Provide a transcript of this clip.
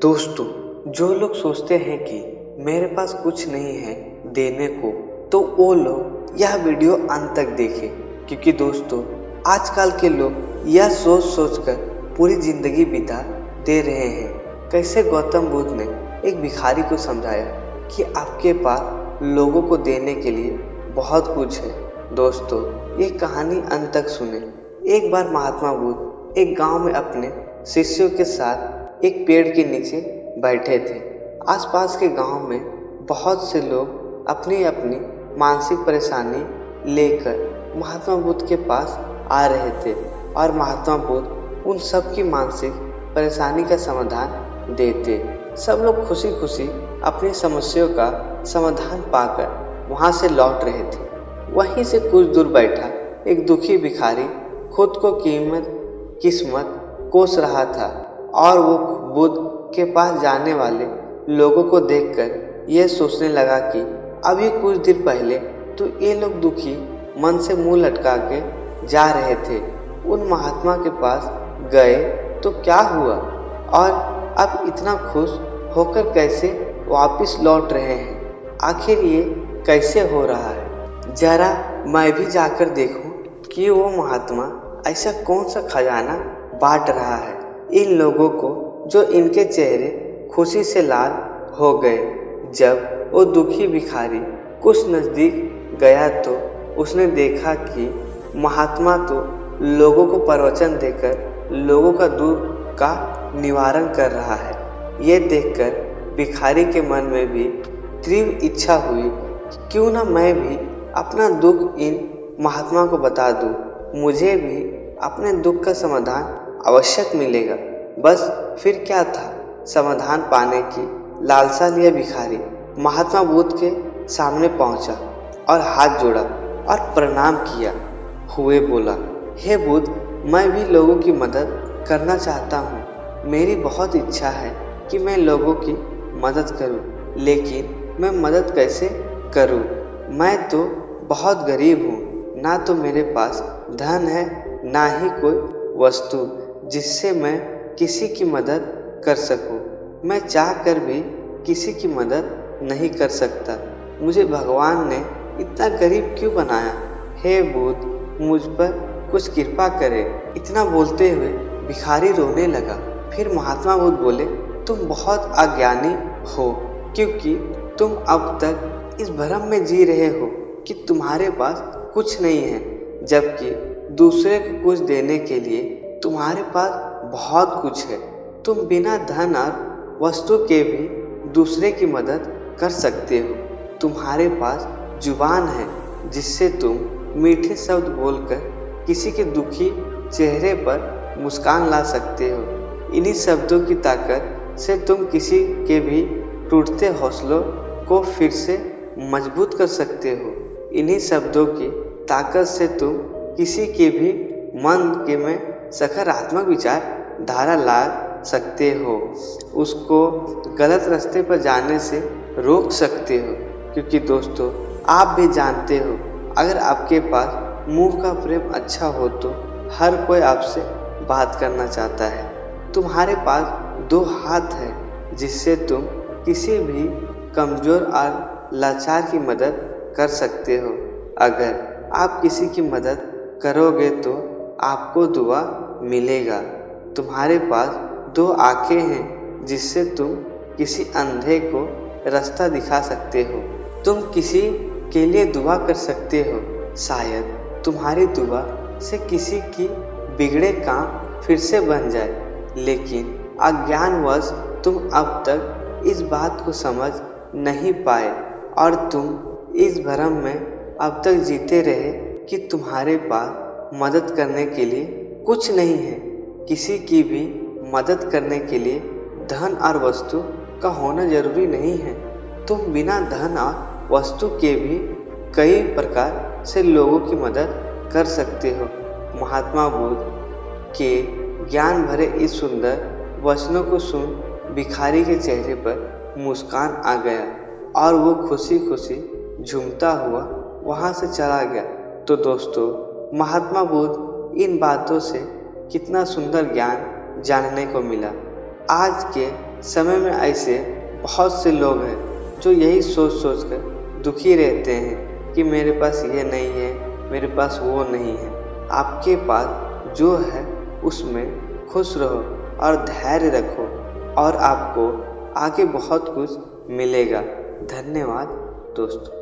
दोस्तों, जो लोग सोचते हैं कि मेरे पास कुछ नहीं है देने को, तो वो लोग यह वीडियो अंत तक देखें, क्योंकि दोस्तों आजकल के लोग यह सोच सोचकर पूरी जिंदगी बिता दे रहे हैं। कैसे गौतम बुद्ध ने एक भिखारी को समझाया कि आपके पास लोगों को देने के लिए बहुत कुछ है। दोस्तों, ये कहानी अंत तक सुने। एक बार महात्मा बुद्ध एक गांव में अपने शिष्यों के साथ एक पेड़ के नीचे बैठे थे। आसपास के गांव में बहुत से लोग अपनी अपनी मानसिक परेशानी लेकर महात्मा बुद्ध के पास आ रहे थे और महात्मा बुद्ध उन सब की मानसिक परेशानी का समाधान देते। सब लोग खुशी खुशी अपनी समस्याओं का समाधान पाकर वहां से लौट रहे थे। वहीं से कुछ दूर बैठा एक दुखी भिखारी खुद को किस्मत कोस रहा था और वो बुद्ध के पास जाने वाले लोगों को देखकर यह सोचने लगा कि अभी कुछ दिन पहले तो ये लोग दुखी मन से मुंह लटका के जा रहे थे, उन महात्मा के पास गए तो क्या हुआ और अब इतना खुश होकर कैसे वापस लौट रहे हैं? आखिर ये कैसे हो रहा है? जरा मैं भी जाकर देखूं कि वो महात्मा ऐसा कौन सा खजाना बांट रहा है इन लोगों को जो इनके चेहरे खुशी से लाल हो गए। जब वो दुखी भिखारी कुछ नजदीक गया तो उसने देखा कि महात्मा तो लोगों को प्रवचन देकर लोगों का दुख का निवारण कर रहा है। ये देखकर भिखारी के मन में भी तीव्र इच्छा हुई, क्यों ना मैं भी अपना दुख इन महात्मा को बता दूं, मुझे भी अपने दुख का समाधान आवश्यक मिलेगा। बस फिर क्या था, समाधान पाने की लालसा लिए भिखारी महात्मा बुद्ध के सामने पहुंचा और हाथ जोड़ा और प्रणाम किया हुए बोला, हे बुद्ध, मैं भी लोगों की मदद करना चाहता हूँ। मेरी बहुत इच्छा है कि मैं लोगों की मदद करूँ, लेकिन मैं मदद कैसे करूँ? मैं तो बहुत गरीब हूँ, ना तो मेरे पास धन है ना ही कोई वस्तु जिससे मैं किसी की मदद कर सकूं। मैं चाह कर भी किसी की मदद नहीं कर सकता। मुझे भगवान ने इतना गरीब क्यों बनाया? हे बुद्ध, मुझ पर कुछ कृपा करें। इतना बोलते हुए भिखारी रोने लगा। फिर महात्मा बुद्ध बोले, तुम बहुत अज्ञानी हो, क्योंकि तुम अब तक इस भ्रम में जी रहे हो कि तुम्हारे पास कुछ नहीं है, जबकि दूसरे को कुछ देने के लिए तुम्हारे पास बहुत कुछ है। तुम बिना धन और वस्तु के भी दूसरे की मदद कर सकते हो। तुम्हारे पास जुबान है जिससे तुम मीठे शब्द बोलकर किसी के दुखी चेहरे पर मुस्कान ला सकते हो। इन्हीं शब्दों की ताकत से तुम किसी के भी टूटते हौसलों को फिर से मजबूत कर सकते हो। इन्हीं शब्दों की ताकत से तुम किसी के भी मन के में सकारात्मक विचार धारा ला सकते हो, उसको गलत रास्ते पर जाने से रोक सकते हो। क्योंकि दोस्तों, आप भी जानते हो, अगर आपके पास मुंह का प्रेम अच्छा हो तो हर कोई आपसे बात करना चाहता है। तुम्हारे पास दो हाथ है जिससे तुम किसी भी कमजोर और लाचार की मदद कर सकते हो। अगर आप किसी की मदद करोगे तो आपको दुआ मिलेगा। तुम्हारे पास दो आंखें हैं जिससे तुम किसी अंधे को रास्ता दिखा सकते हो। तुम किसी के लिए दुआ कर सकते हो। शायद तुम्हारी दुआ से किसी की बिगड़े काम फिर से बन जाए, लेकिन अज्ञानवश तुम अब तक इस बात को समझ नहीं पाए और तुम इस भ्रम में अब तक जीते रहे कि तुम्हारे पास मदद करने के लिए कुछ नहीं है। किसी की भी मदद करने के लिए धन और वस्तु का होना जरूरी नहीं है। तुम बिना धन और वस्तु के भी कई प्रकार से लोगों की मदद कर सकते हो। महात्मा बुद्ध के ज्ञान भरे इस सुंदर वचनों को सुन भिखारी के चेहरे पर मुस्कान आ गया और वो खुशी खुशी झूमता हुआ वहां से चला गया। तो दोस्तों, महात्मा बुद्ध इन बातों से कितना सुंदर ज्ञान जानने को मिला। आज के समय में ऐसे बहुत से लोग हैं जो यही सोच सोच कर दुखी रहते हैं कि मेरे पास ये नहीं है, मेरे पास वो नहीं है। आपके पास जो है उसमें खुश रहो और धैर्य रखो और आपको आगे बहुत कुछ मिलेगा। धन्यवाद दोस्तों।